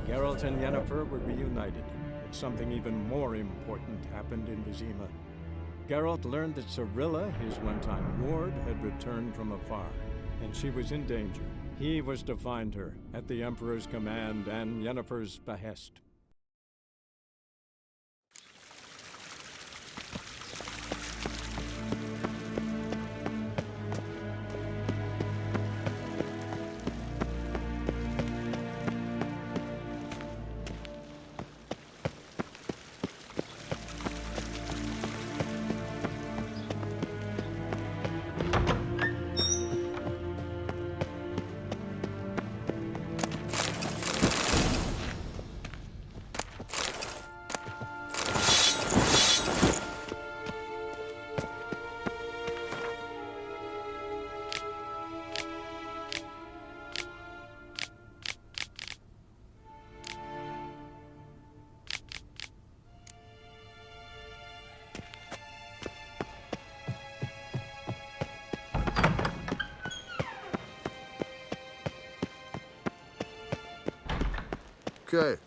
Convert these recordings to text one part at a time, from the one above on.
Geralt and Yennefer were reunited, but something even more important happened in Vizima. Geralt learned that Cirilla, his one-time ward, had returned from afar, and she was in danger. He was to find her, at the Emperor's command and Yennefer's behest. Okay.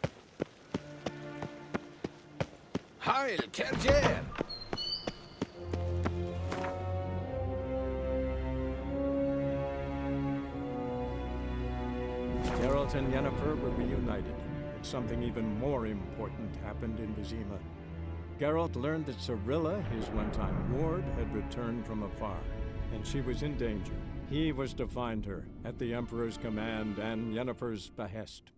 Heil, Kerjer! Geralt and Yennefer were reunited, but something even more important happened in Vizima. Geralt learned that Cirilla, his one-time ward, had returned from afar, and she was in danger. He was to find her, at the Emperor's command and Yennefer's behest.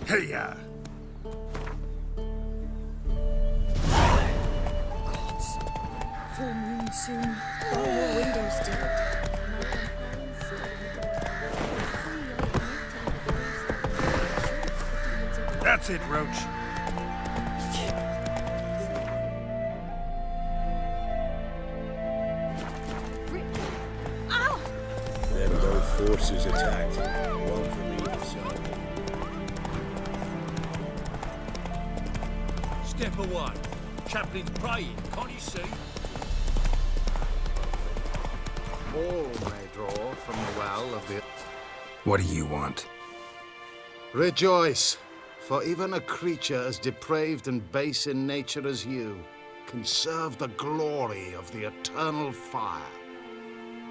Hey-ya! Gods. Full moon soon. All your windows still. That's it, Roach. Then both forces attacked. One from either side. Step away. Chaplain's praying, can't you see? All may draw from the well of the... What do you want? Rejoice, for even a creature as depraved and base in nature as you can serve the glory of the eternal fire.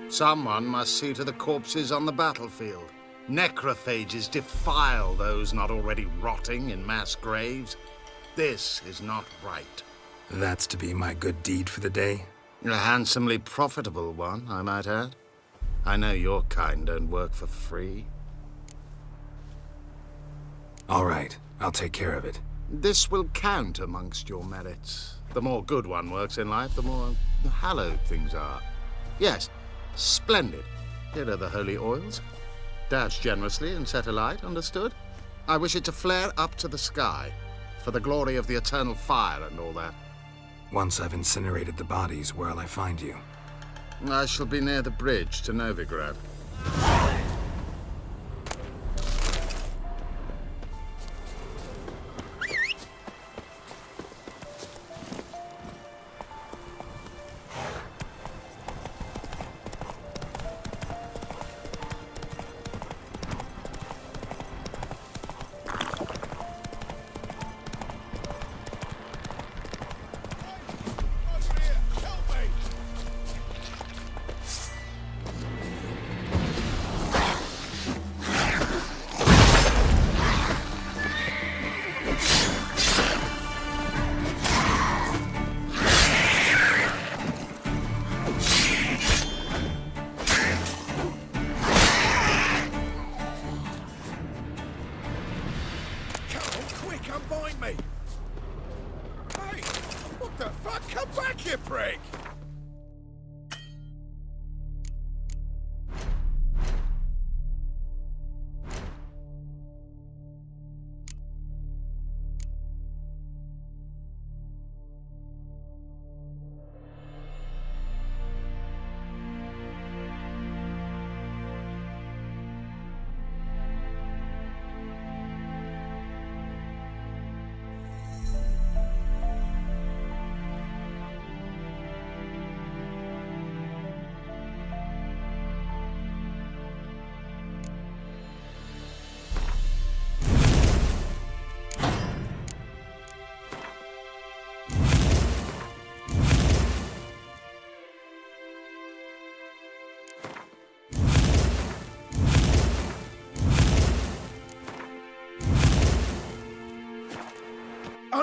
Someone must see to the corpses on the battlefield. Necrophages defile those not already rotting in mass graves. This is not right. That's to be my good deed for the day? A handsomely profitable one, I might add. I know your kind don't work for free. All right, I'll take care of it. This will count amongst your merits. The more good one works in life, the more hallowed things are. Yes, splendid. Here are the holy oils. Dash generously and set alight, understood? I wish it to flare up to the sky, for the glory of the eternal fire and all that. Once I've incinerated the bodies, where'll I find you? I shall be near the bridge to Novigrad.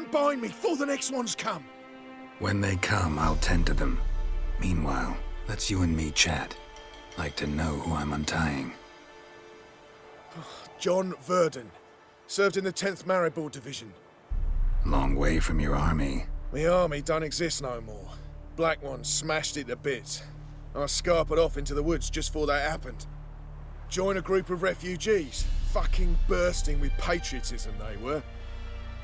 and bind me before the next ones come. When they come, I'll tend to them. Meanwhile, let's you and me chat. Like to know who I'm untying. John Verdon. Served in the 10th Maribor Division. Long way from your army. The army don't exist no more. Black Ones smashed it to bits. I scarpered off into the woods just before that happened. Joined a group of refugees. Fucking bursting with patriotism they were.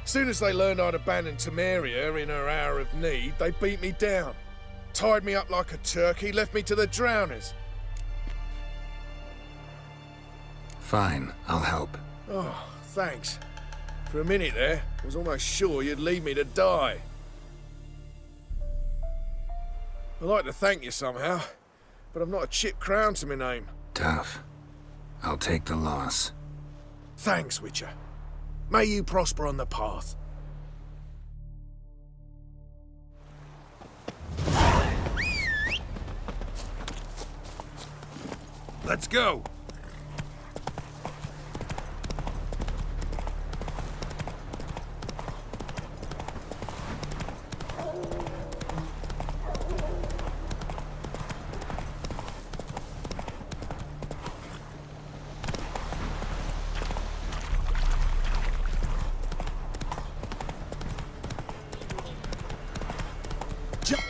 Soon as they learned I'd abandoned Temeria in her hour of need, they beat me down. Tied me up like a turkey, left me to the drowners. Fine, I'll help. Oh, thanks. For a minute there, I was almost sure you'd leave me to die. I'd like to thank you somehow, but I've not a chip crown to my name. Tough. I'll take the loss. Thanks, Witcher. May you prosper on the path. Let's go!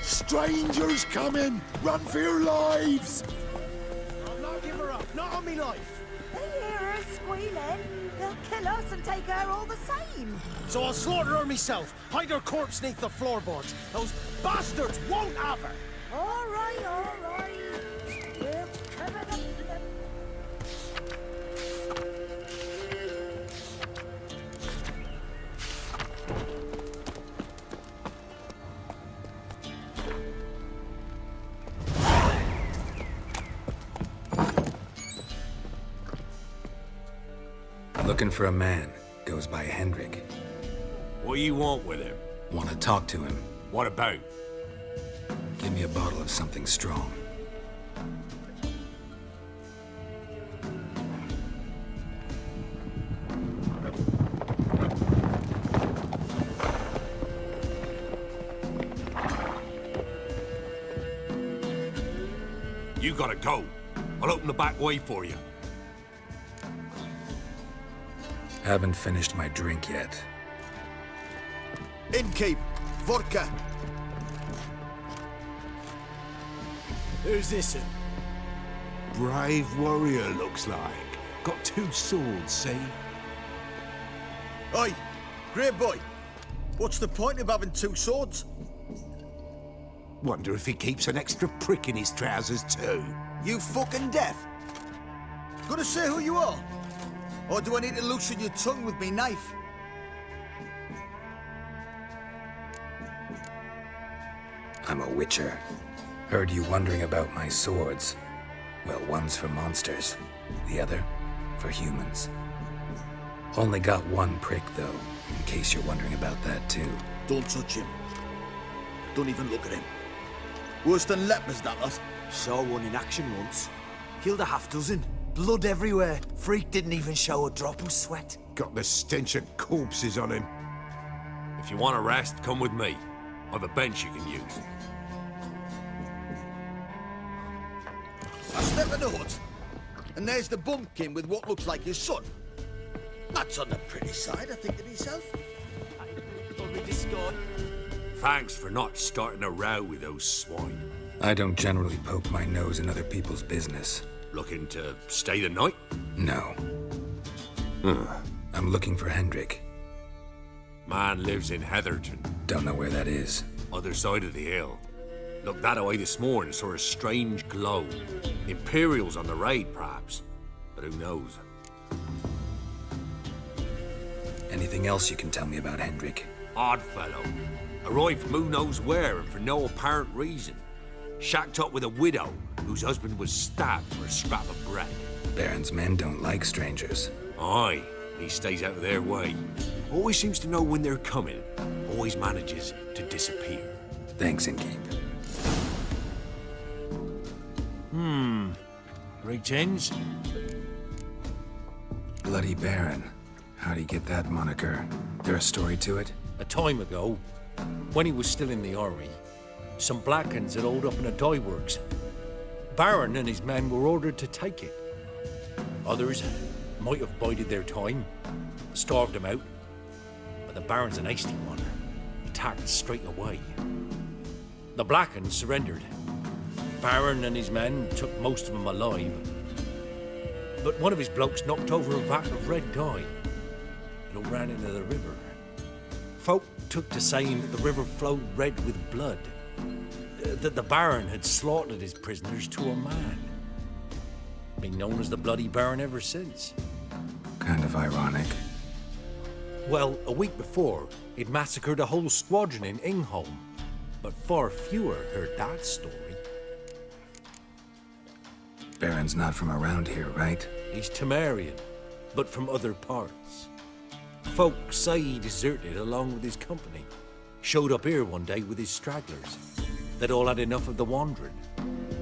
Strangers coming! Run for your lives! I'll not give her up, not on me life. They hear her squealing. They'll kill us and take her all the same. So I'll slaughter her myself, hide her corpse neath the floorboards. Those bastards won't have her. All right, all right. We're coming up to them. Looking for a man. Goes by Hendrik. What do you want with him? Want to talk to him. What about? Give me a bottle of something strong. You gotta go. I'll open the back way for you. Haven't finished my drink yet. Innkeep, vodka. Who's this in? Brave warrior, looks like. Got 2 swords, see? Oi, great boy. What's the point of having 2 swords? Wonder if he keeps an extra prick in his trousers too. You fucking deaf? Gonna say who you are? Or do I need to loosen your tongue with me knife? I'm a witcher. Heard you wondering about my swords. Well, one's for monsters, the other for humans. Only got 1 prick, though, in case you're wondering about that, too. Don't touch him. Don't even look at him. Worse than lepers, that lot. Saw one in action once. Killed a half-dozen. Blood everywhere. Freak didn't even show a drop of sweat. Got the stench of corpses on him. If you want a rest, come with me. I've a bench you can use. I step in the hut, and there's the bumpkin with what looks like his son. That's on the pretty side, I think to myself. Thanks for not starting a row with those swine. I don't generally poke my nose in other people's business. Looking to stay the night? No. I'm looking for Hendrik. Man lives in Heatherton, Don't know where that is. other side of the hill. Looked that away this morning, saw a strange glow. Imperials on the raid, perhaps. But who knows? Anything else you can tell me about Hendrik? Odd fellow. Arrived from who knows where and for no apparent reason. Shacked up with a widow whose husband was stabbed for a scrap of bread. Baron's men don't like strangers. Aye, he stays out of their way. Always seems to know when they're coming. Always manages to disappear. Thanks, Innkeep. Greetings. Bloody Baron. How'd he get that moniker? There a story to it? A time ago, when he was still in the army, some Blackens had holed up in a dye works. Baron and his men were ordered to take it. Others might have bided their time, starved them out, but the Baron's an hasty one. Attacked straight away. The Blackens surrendered. Baron and his men took most of them alive, but one of his blokes knocked over a vat of red dye. It all ran into the river. Folk took to saying that the river flowed red with blood, that the Baron had slaughtered his prisoners to a man. Been known as the Bloody Baron ever since. Kind of ironic. Well, a week before, he'd massacred a whole squadron in Ingholm, but far fewer heard that story. Baron's not from around here, right? He's Temerian, but from other parts. Folk say he deserted along with his company. Showed up here one day with his stragglers. They'd all had enough of the wandering.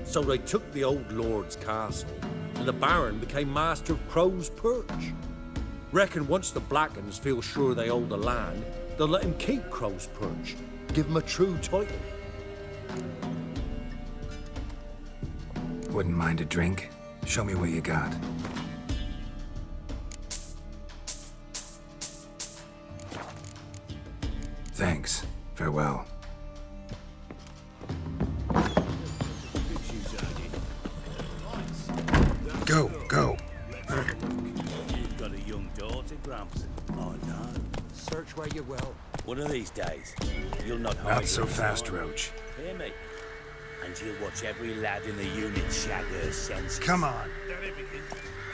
So they took the old lord's castle, and the Baron became master of Crow's Perch. Reckon once the Blackens feel sure they hold the land, they'll let him keep Crow's Perch. Give him a true title. Wouldn't mind a drink? Show me what you got. Thanks. Farewell. Go, go. You've got a young daughter, Gramps. Oh, no. Search where you will. One of these days, you'll not hide. Not so fast, Roach. Hear me? And you'll watch every lad in the unit shag her senses. Come on. That everything?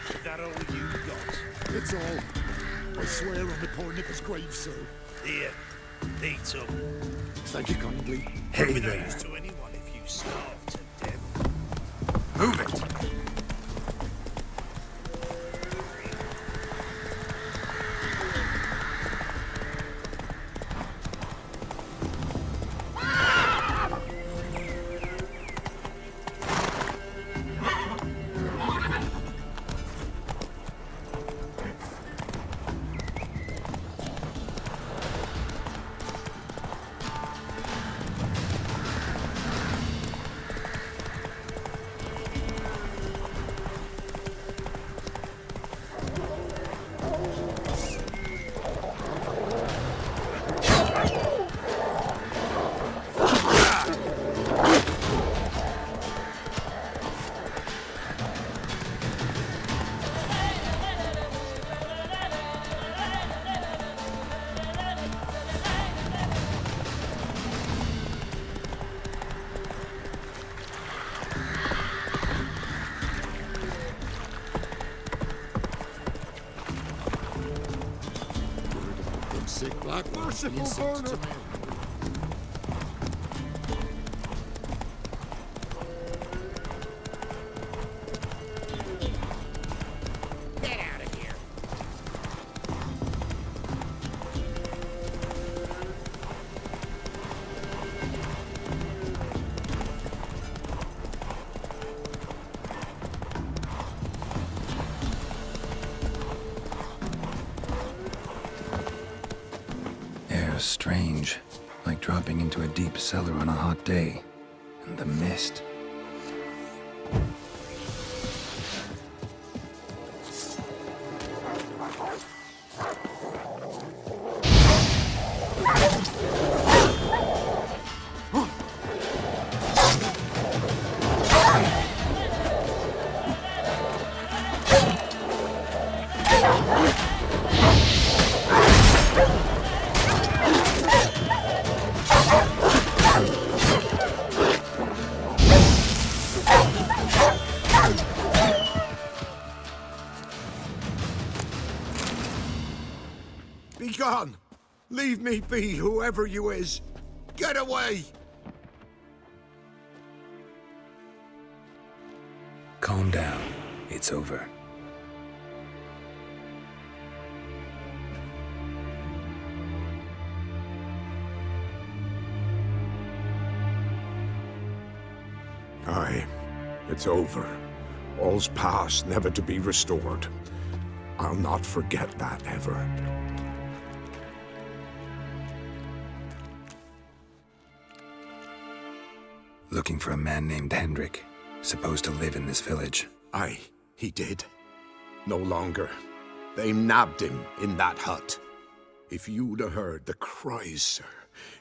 Is that all you've got? It's all. I swear on the poor nipper's grave, sir. Here, eat some. Thank you kindly. Hey No there. use to anyone if you starve to death. Move it. Sick black ones being Merciful sent to burner. me. Get out of here. Air's strange. Like dropping into a deep cellar on a hot day. And the mist. Be gone! Leave me be, whoever you is! Get away! Calm down. It's over. Aye, it's over. All's past, never to be restored. I'll not forget that ever. looking for a man named Hendrik, supposed to live in this village. Aye, he did. No longer. They nabbed him in that hut. If you'd have heard the cries, sir,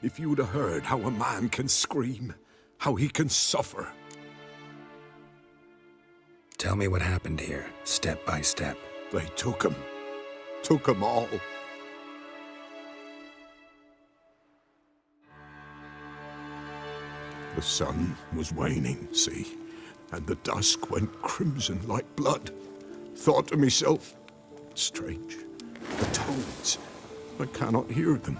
if you'd have heard how a man can scream, how he can suffer. Tell me what happened here, step by step. They took him all. The sun was waning, see, and the dusk went crimson like blood. Thought to myself, strange, the toads, I cannot hear them.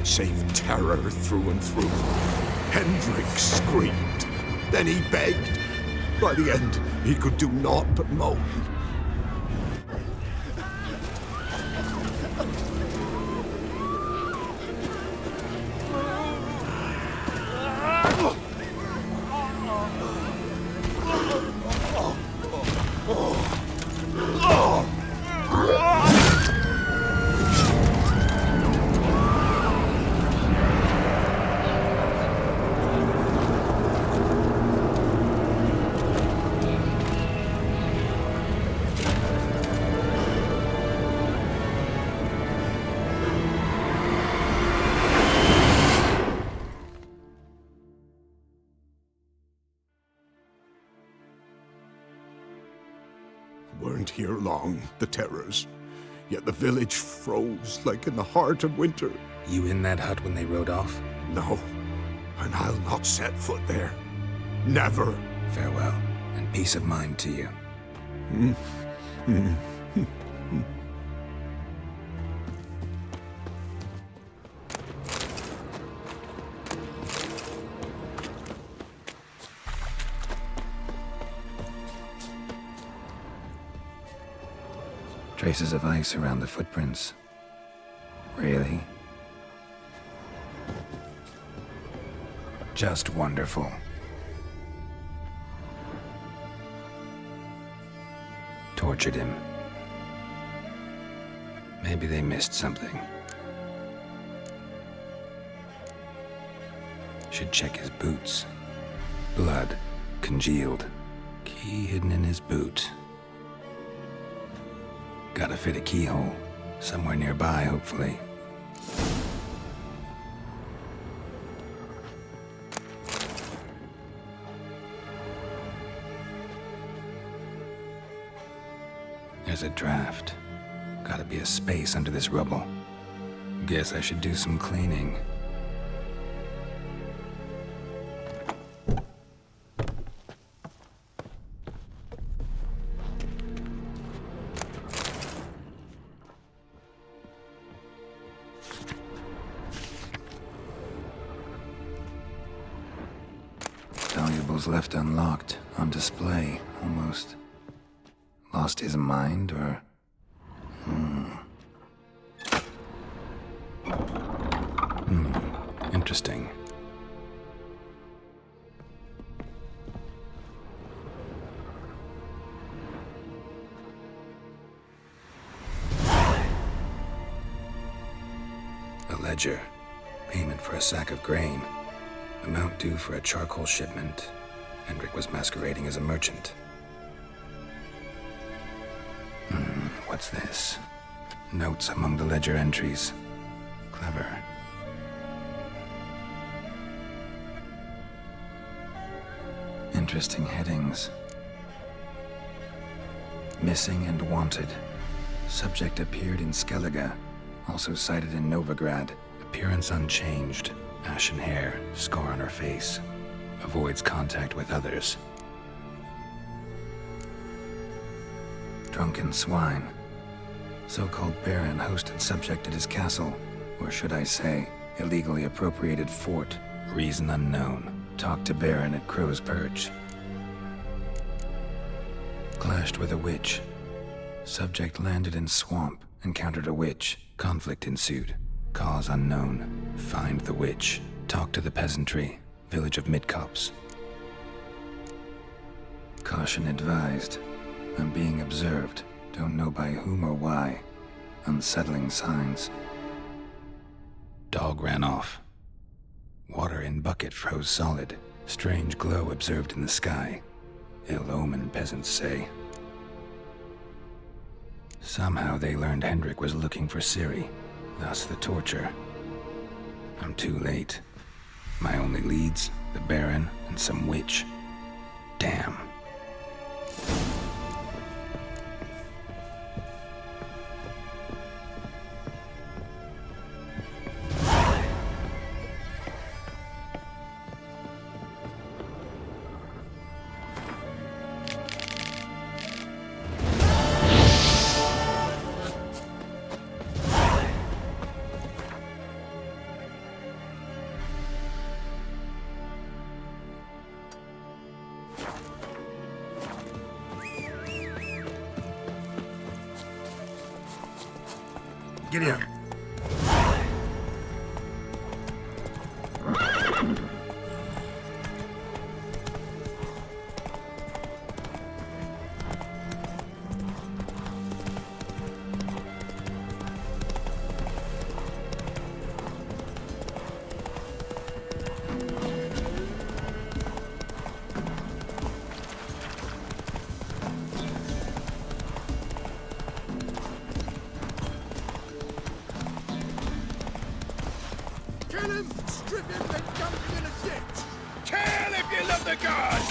Save terror through and through. Hendrik screamed. Then he begged. By the end, he could do naught but moan. Weren't here long, the terrors. Yet the village froze like in the heart of winter. You in that hut when they rode off? No, and I'll not set foot there. Never. Farewell, and peace of mind to you. Traces of ice around the footprints. Really? Just wonderful. Tortured him. Maybe they missed something. Should check his boots. Blood, congealed. Key hidden in his boot. Gotta fit a keyhole. Somewhere nearby, hopefully. There's a draft. Gotta be a space under this rubble. Guess I should do some cleaning. Valuables left unlocked, on display, almost. Lost his mind, or... Interesting. A ledger. Payment for a sack of grain. Amount due for a charcoal shipment. Hendrik was masquerading as a merchant. What's this? Notes among the ledger entries. Clever. Interesting headings. Missing and wanted. Subject appeared in Skellige. Also cited in Novigrad. Appearance unchanged. Ashen hair. Scar on her face. avoids contact with others. Drunken swine. So-called Baron hosted subject at his castle, or should I say, illegally appropriated fort. Reason unknown. Talked to Baron at Crow's Perch. Clashed with a witch. Subject landed in swamp, encountered a witch. Conflict ensued. Cause unknown. Find the witch. Talk to the peasantry. Village of Midcops. Caution advised. I'm being observed. Don't know by whom or why. Unsettling signs. Dog ran off. Water in bucket froze solid. Strange glow observed in the sky. Ill omen, peasants say. Somehow they learned Hendrik was looking for Ciri, thus the torture. I'm too late. My only leads, the Baron and some witch. Damn. Giddy up. Kill him! Strip him, then dump him in a ditch! Kill if you love the gods!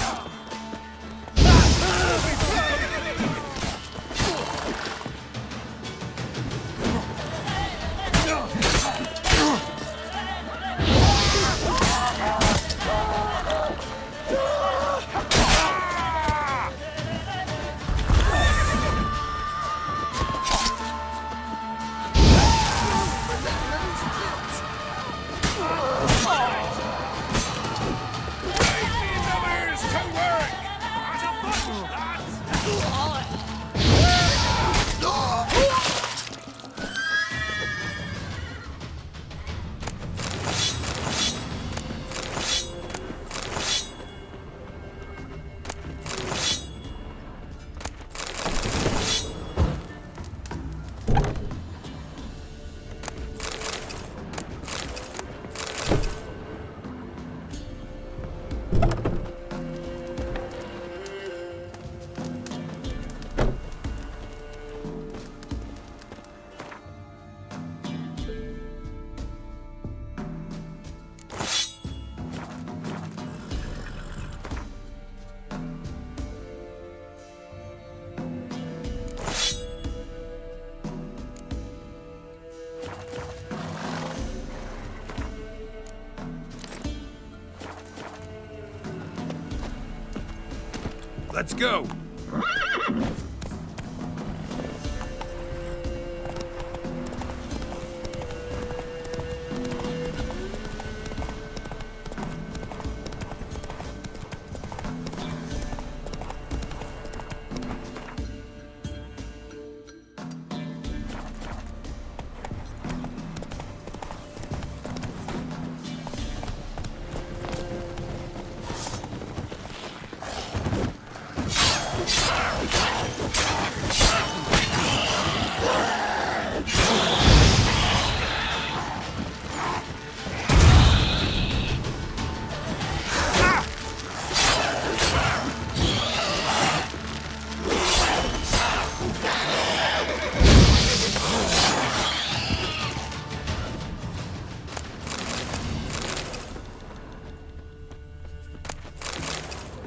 Let's go!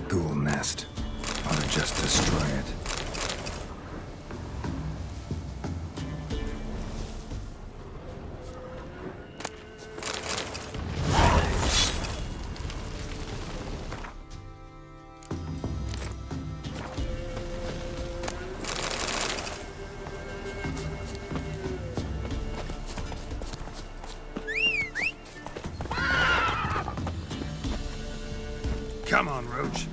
Ghoul nest. Ought to just destroy it. Ouch.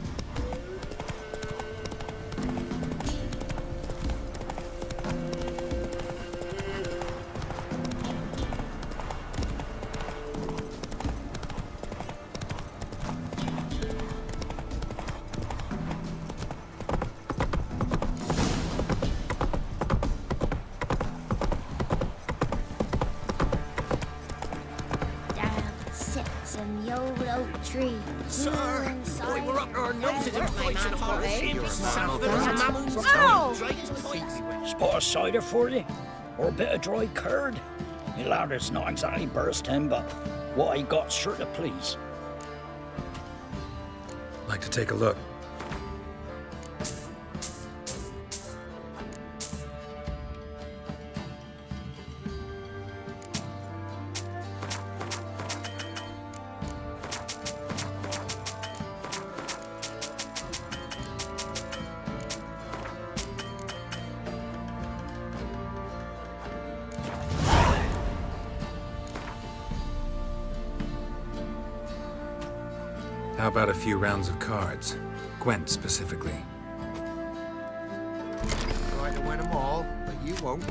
In the old oak tree. Sir, boy, we're up to our noses in fights in the forest. Spot of cider for you? Or a bit of dry curd? Me lather's not exactly bursting, but what I got's sure to please. Like to take a look. How about a few rounds of cards? Gwent specifically. Try to win them all, but you won't.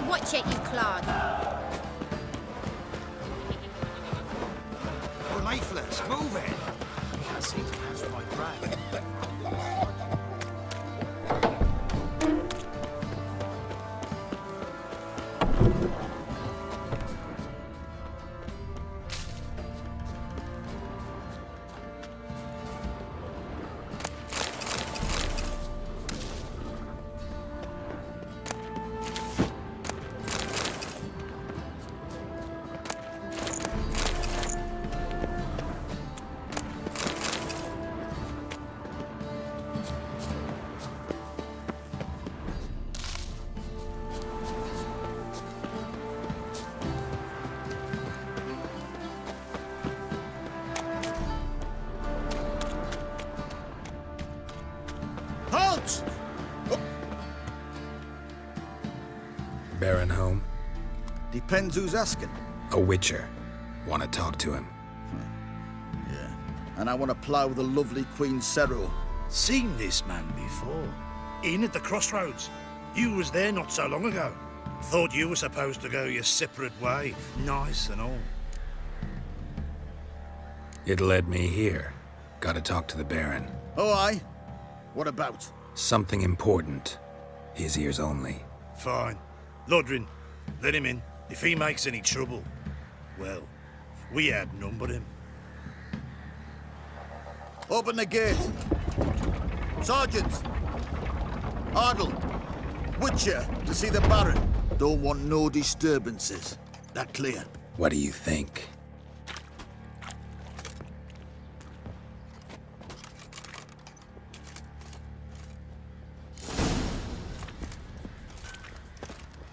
Watch it, you clod. You're lifeless. Move it. I can't seem to catch my breath. Halt! Baron home? Depends who's asking. A witcher. Want to talk to him. Yeah. And I want to plough the lovely Queen Ciri. Seen this man before. In at the crossroads. You was there not so long ago. Thought you were supposed to go your separate way. Nice and all. It led me here. Gotta talk to the Baron. Oh, aye? What about? Something important. His ears only. Fine. Lodrin, let him in. If he makes any trouble, well, we outnumber him. Open the gate. Sergeants! Ardle! Witcher, to see the Baron. Don't want no disturbances. That clear? What do you think?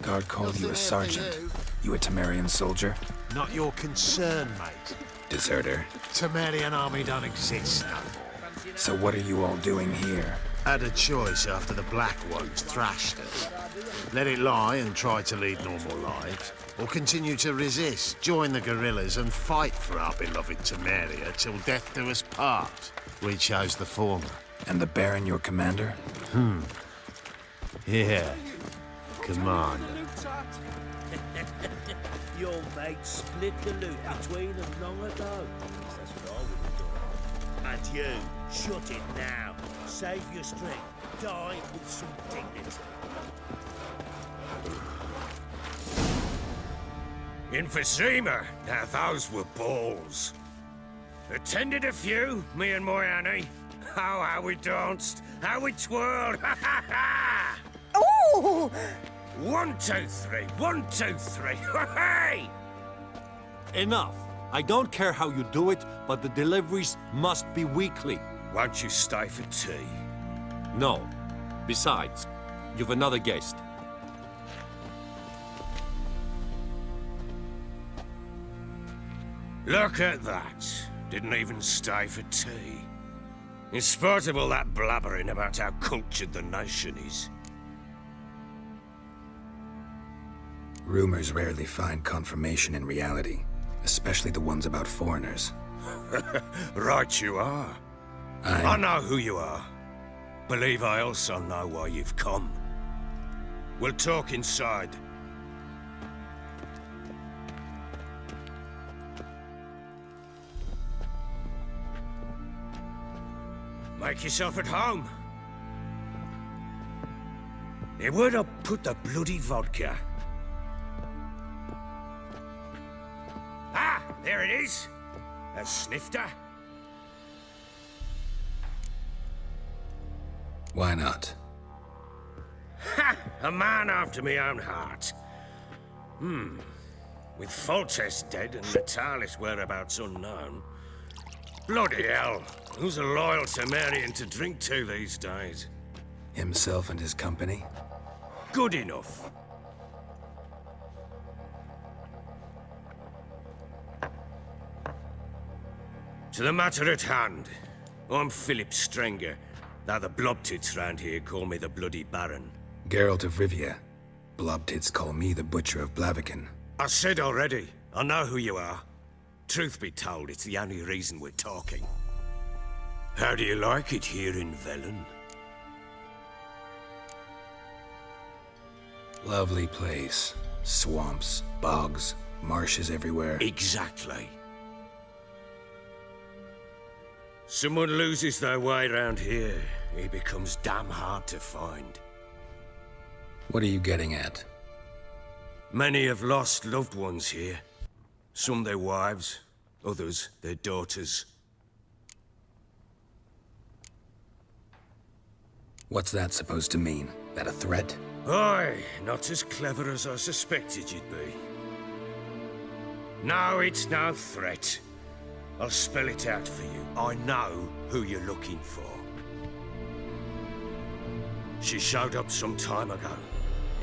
Guard called you a sergeant. You a Temerian soldier? Not your concern, mate. Deserter. Temerian army don't exist, no. So what are you all doing here? Had a choice after the Black Ones thrashed us. Let it lie and try to lead normal lives, or continue to resist, join the guerrillas and fight for our beloved Temeria till death do us part. We chose the former. And the Baron your commander? Yeah. Commander. Your mate split the loot between them long ago. That's what I would have done. And you, shut it now. Save your strength. Die with some dignity. In Vizima, now those were balls. Attended a few, me and my Annie. Oh, how we danced, how we twirled, ha ha ha! Oh! 1, 2, 3, 1, 2, 3, hey! Enough. I don't care how you do it, but the deliveries must be weekly. Won't you stay for tea? No. Besides, you've another guest. Look at that. Didn't even stay for tea. In spite of all that blabbering about how cultured the nation is. Rumors rarely find confirmation in reality, especially the ones about foreigners. Right you are. I know who you are. Believe I also know why you've come. We'll talk inside. Make yourself at home. Hey, where'd I put the bloody vodka? Ah, there it is. A snifter. Why not? Ha! A man after my own heart. With Foltest dead and Natalis whereabouts unknown. Bloody hell. Who's a loyal Temerian to drink to these days? Himself and his company? Good enough. To the matter at hand. I'm Philip Strenger, though the Blobtits round here call me the Bloody Baron. Geralt of Rivia. Blobtits call me the Butcher of Blaviken. I said already, I know who you are. Truth be told, it's the only reason we're talking. How do you like it here in Velen? Lovely place. Swamps, bogs, marshes everywhere. Exactly. Someone loses their way around here, he becomes damn hard to find. What are you getting at? Many have lost loved ones here. Some their wives, others their daughters. What's that supposed to mean? That a threat? Aye, not as clever as I suspected you'd be. No, it's no threat. I'll spell it out for you. I know who you're looking for. She showed up some time ago.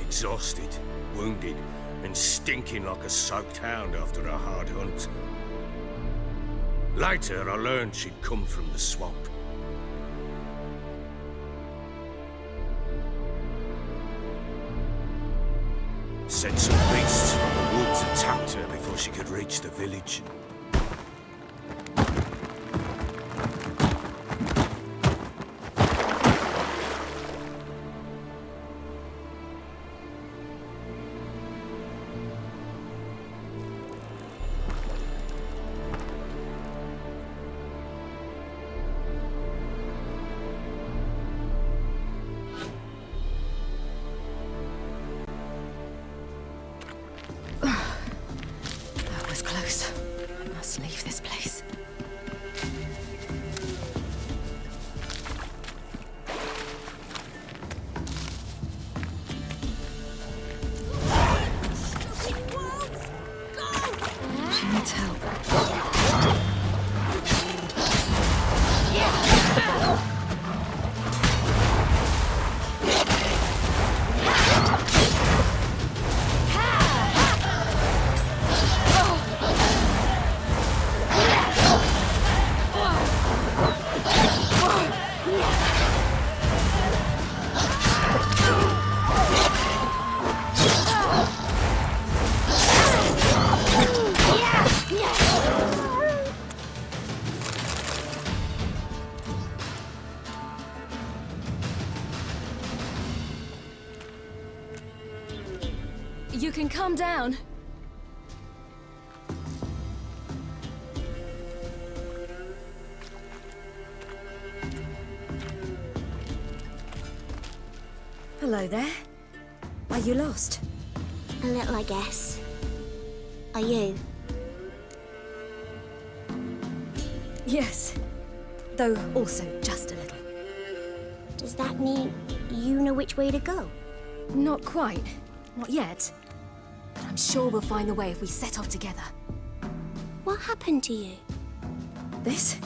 Exhausted, wounded, and stinking like a soaked hound after a hard hunt. Later, I learned she'd come from the swamp. Said some beasts from the woods attacked her before she could reach the village. That was close. I must leave this place. She needs help. You can calm down. Hello there. Are you lost? A little, I guess. Are you? Yes. Though also just a little. Does that mean you know which way to go? Not quite. Not yet. But I'm sure we'll find the way if we set off together. What happened to you? This?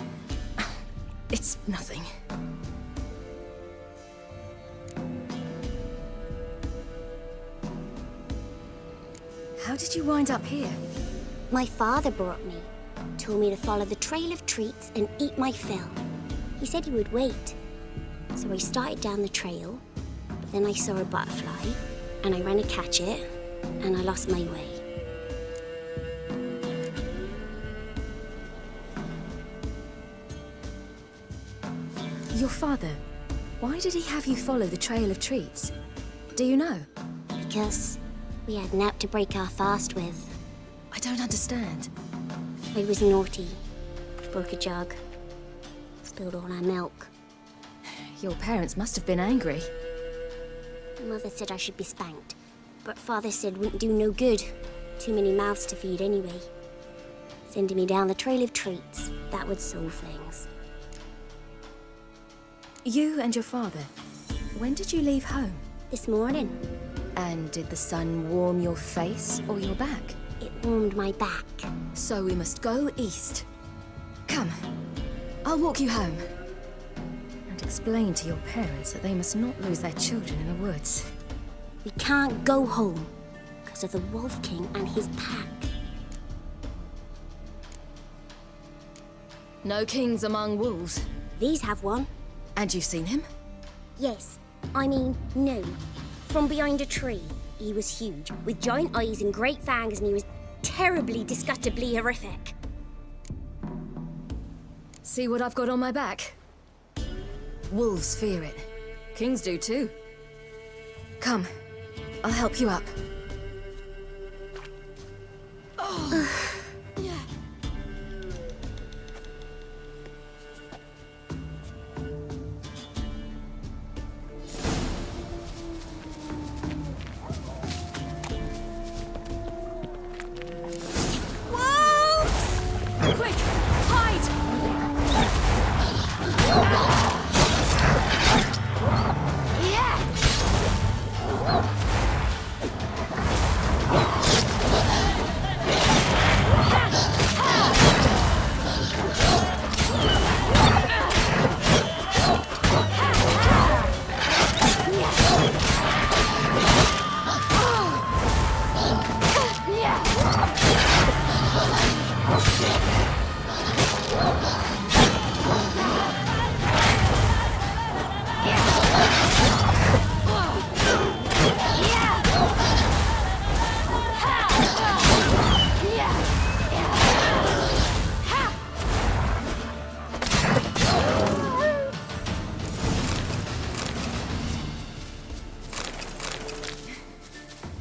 It's nothing. How did you wind up here? My father brought me. Told me to follow the trail of treats and eat my fill. He said he would wait. So I started down the trail, but then I saw a butterfly, and I ran to catch it, and I lost my way. Your father, why did he have you follow the trail of treats? Do you know? Because we had naught to break our fast with. I don't understand. I was naughty. Broke a jug. Spilled all our milk. Your parents must have been angry. Mother said I should be spanked, but Father said wouldn't do no good. Too many mouths to feed anyway. Sending me down the trail of treats, that would solve things. You and your father, when did you leave home? This morning. And did the sun warm your face or your back? It warmed my back. So we must go east. Come, I'll walk you home. And explain to your parents that they must not lose their children in the woods. We can't go home because of the Wolf King and his pack. No kings among wolves. These have one. And you've seen him? Yes. I mean, no. From behind a tree. He was huge, with giant eyes and great fangs, and he was terribly, disgustingly horrific. See what I've got on my back? Wolves fear it. Kings do too. Come, I'll help you up. Oh. Quick! Hide! Yeah!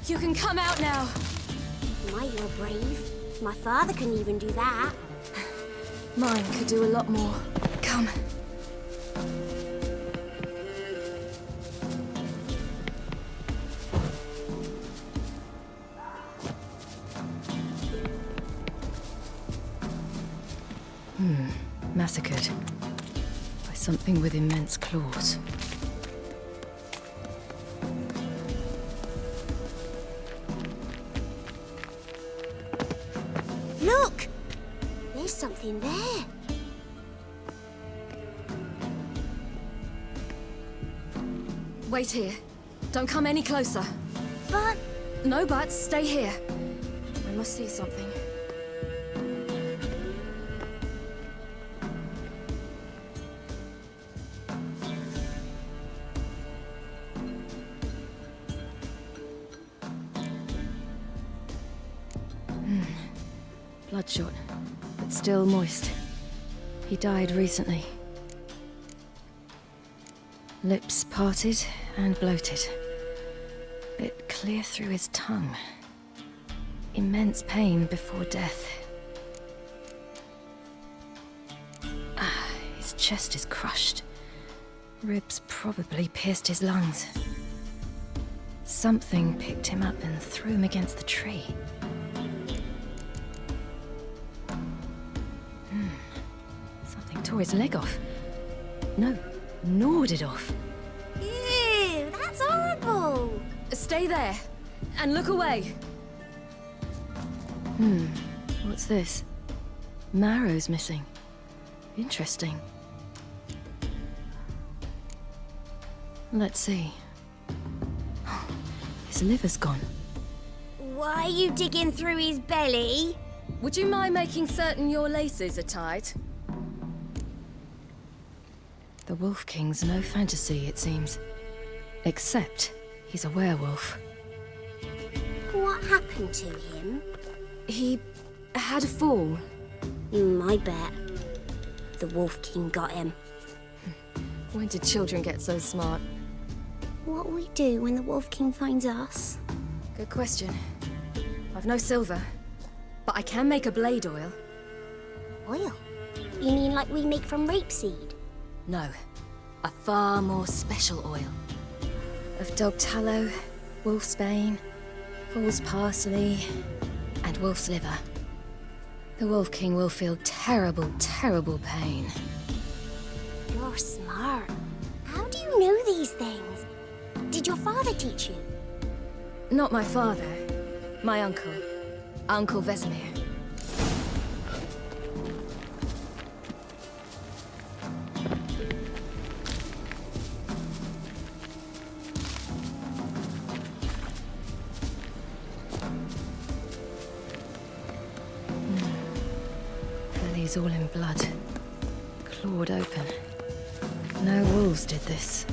You can come out now. Mate, you're brave. My father couldn't even do that. Mine could do a lot more. Come. Massacred by something with immense claws. Look! There's something there. Wait here. Don't come any closer. But... No buts. Stay here. I must see something. Bloodshot, but still moist. He died recently. Lips parted and bloated. Bit clear through his tongue. Immense pain before death. His chest is crushed. Ribs probably pierced his lungs. Something picked him up and threw him against the tree. Something tore his leg off. No, gnawed it off. Ew, that's horrible. Stay there, and look away. What's this? Marrow's missing. Interesting. Let's see. His liver's gone. Why are you digging through his belly? Would you mind making certain your laces are tied? The Wolf King's no fantasy, it seems. Except he's a werewolf. What happened to him? He had a fall. I bet. The Wolf King got him. When did children get so smart? What'll we do when the Wolf King finds us? Good question. I've no silver, but I can make a blade oil. Oil? You mean like we make from rapeseed? No, a far more special oil. Of dog tallow, wolf's bane, fool's parsley, and wolf's liver. The Wolf King will feel terrible, terrible pain. You're smart. How do you know these things? Did your father teach you? Not my father. My uncle. Uncle Vesemir. Belly's all in blood. Clawed open. No wolves did this.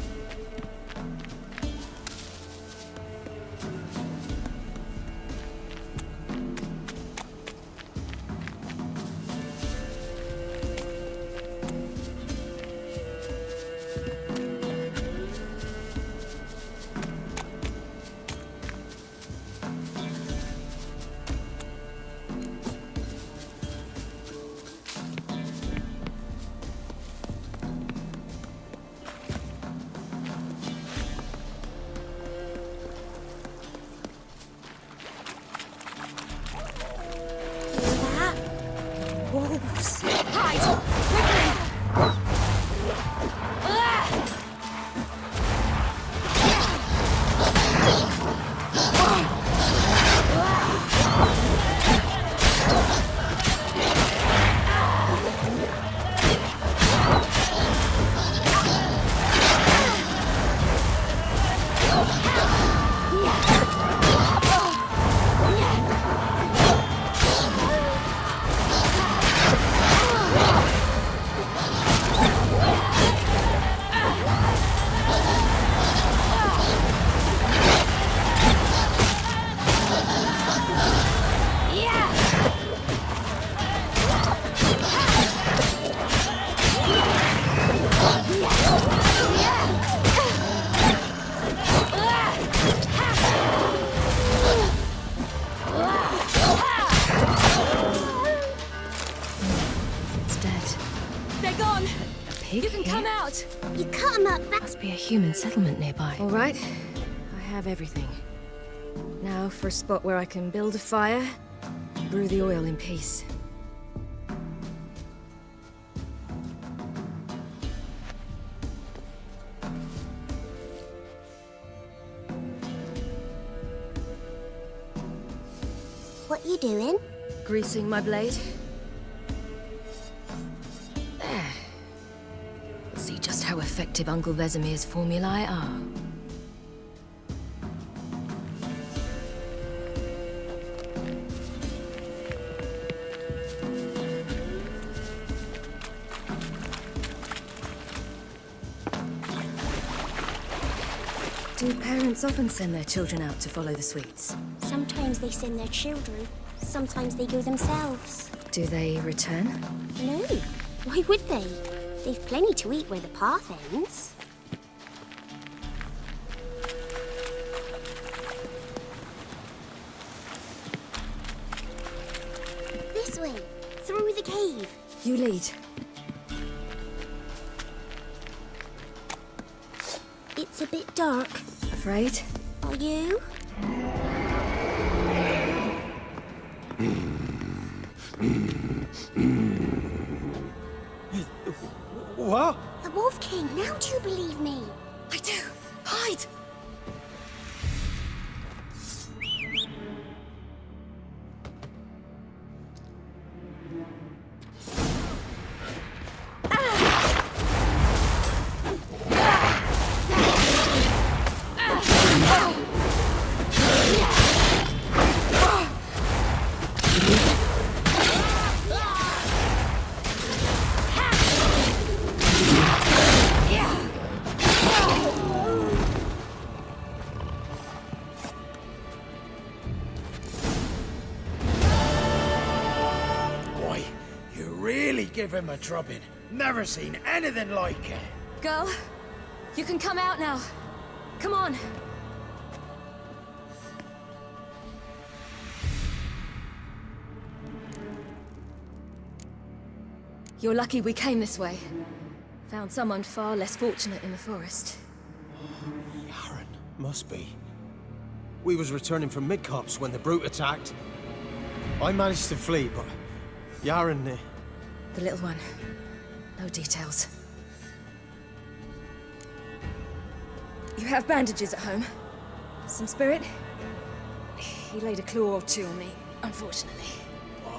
What? You cut him up back. Must be a human settlement nearby. All right. I have everything. Now for a spot where I can build a fire, brew the oil in peace. What you doing? Greasing my blade. There. See just how effective Uncle Vesemir's formulae are. Do parents often send their children out to follow the sweets? Sometimes they send their children. Sometimes they go themselves. Do they return? No. Why would they? They've plenty to eat where the path ends. This way. Through the cave. You lead. It's a bit dark. Afraid? Are you? What? The Wolf King. Now do you believe me? I do. Hide! Give him a drubbing. Never seen anything like it. Girl, you can come out now. Come on. You're lucky we came this way. Found someone far less fortunate in the forest. Yaren, must be. We was returning from Midcops when the brute attacked. I managed to flee, but Yaren... The little one. No details. You have bandages at home? Some spirit? He laid a claw or two on me, unfortunately.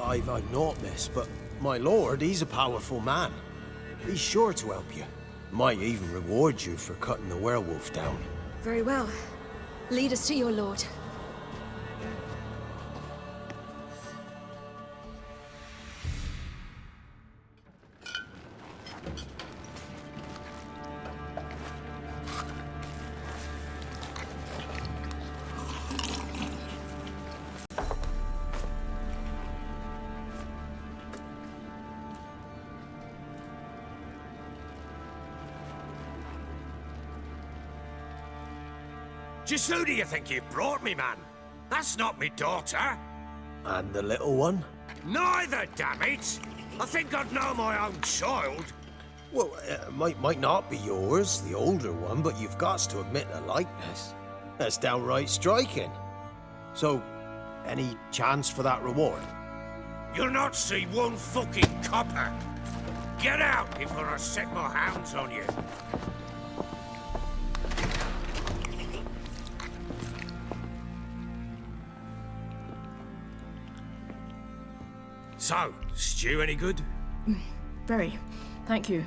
I've naught, miss, but my lord, he's a powerful man. He's sure to help you. Might even reward you for cutting the werewolf down. Very well. Lead us to your lord. Just who do you think you brought me, man? That's not me daughter. And the little one? Neither, damn it! I think I'd know my own child. Well, might not be yours, the older one, but you've got to admit a likeness. That's downright striking. So, any chance for that reward? You'll not see one fucking copper. Get out before I set my hounds on you. So, stew any good? Very. Thank you.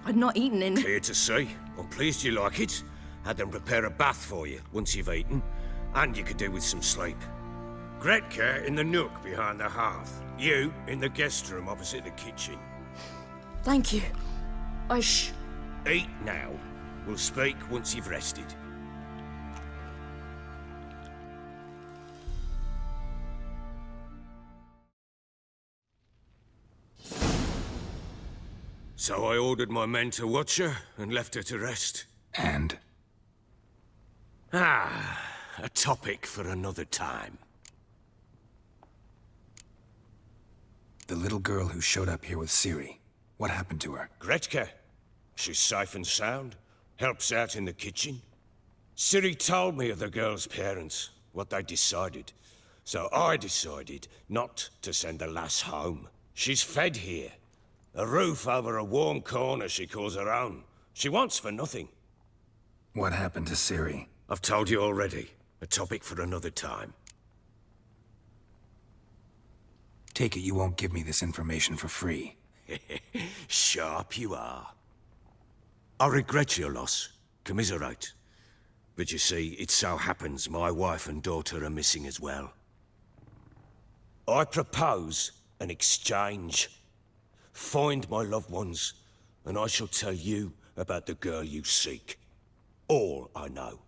I'd not eaten in... Clear to see. I'm pleased you like it. Had them prepare a bath for you once you've eaten. And you could do with some sleep. Gretka in the nook behind the hearth. You in the guest room opposite the kitchen. Thank you. Eat now. We'll speak once you've rested. So I ordered my men to watch her and left her to rest. And? A topic for another time. The little girl who showed up here with Ciri. What happened to her? Gretka. She's safe and sound, helps out in the kitchen. Ciri told me of the girl's parents, what they decided. So I decided not to send the lass home. She's fed here. A roof over a warm corner she calls her own. She wants for nothing. What happened to Ciri? I've told you already. A topic for another time. Take it you won't give me this information for free. Sharp you are. I regret your loss. Commiserate. But you see, it so happens my wife and daughter are missing as well. I propose an exchange. Find my loved ones, and I shall tell you about the girl you seek. All I know.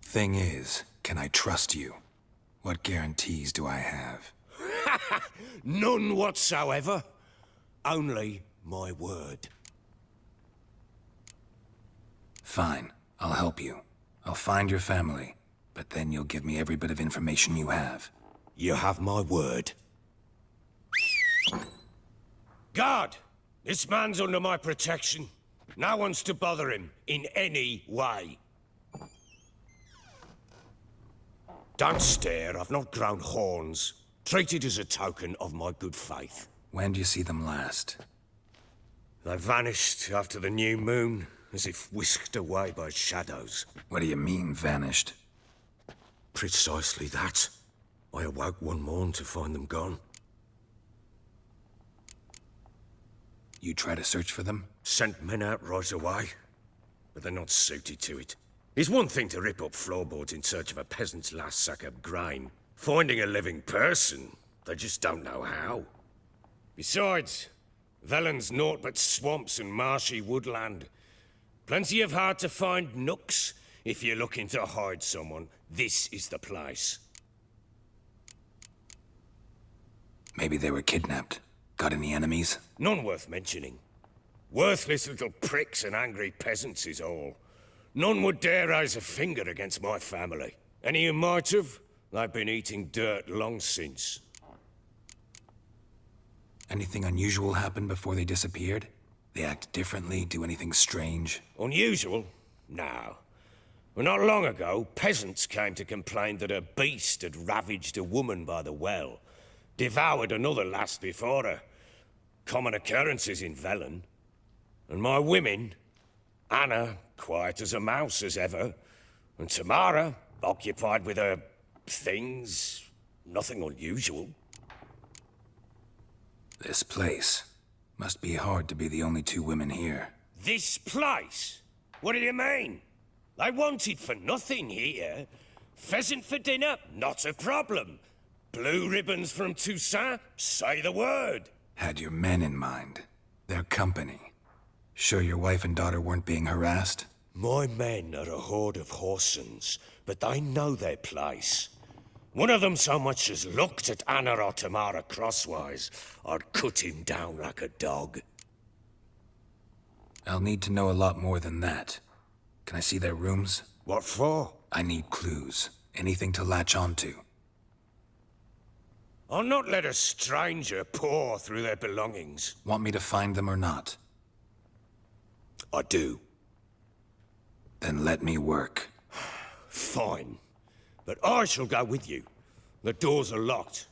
Thing is, can I trust you? What guarantees do I have? None whatsoever. Only my word. Fine, I'll help you. I'll find your family, but then you'll give me every bit of information you have. You have my word. Guard! This man's under my protection. No one's to bother him in any way. Don't stare, I've not grown horns. Treat it as a token of my good faith. When do you see them last? They vanished after the new moon, as if whisked away by shadows. What do you mean, vanished? Precisely that. I awoke one morn to find them gone. You try to search for them? Sent men out right away, but they're not suited to it. It's one thing to rip up floorboards in search of a peasant's last sack of grain. Finding a living person, they just don't know how. Besides, Velen's naught but swamps and marshy woodland. Plenty of hard-to-find nooks. If you're looking to hide someone, this is the place. Maybe they were kidnapped. Got any enemies? None worth mentioning. Worthless little pricks and angry peasants is all. None would dare raise a finger against my family. Any who might have, they've been eating dirt long since. Anything unusual happened before they disappeared? They act differently, do anything strange? Unusual? No. Well, not long ago, peasants came to complain that a beast had ravaged a woman by the well. Devoured another lass before her. Common occurrences in Velen. And my women, Anna, quiet as a mouse as ever, and Tamara, occupied with her things, nothing unusual. This place. Must be hard to be the only two women here. This place? What do you mean? They wanted for nothing here. Pheasant for dinner? Not a problem. Blue ribbons from Toussaint? Say the word. Had your men in mind. Their company. Sure your wife and daughter weren't being harassed? My men are a horde of whoresons, but they know their place. One of them so much as looked at Anna or Tamara crosswise, I'd cut him down like a dog. I'll need to know a lot more than that. Can I see their rooms? What for? I need clues. Anything to latch onto. I'll not let a stranger pore through their belongings. Want me to find them or not? I do. Then let me work. Fine. But I shall go with you. The doors are locked.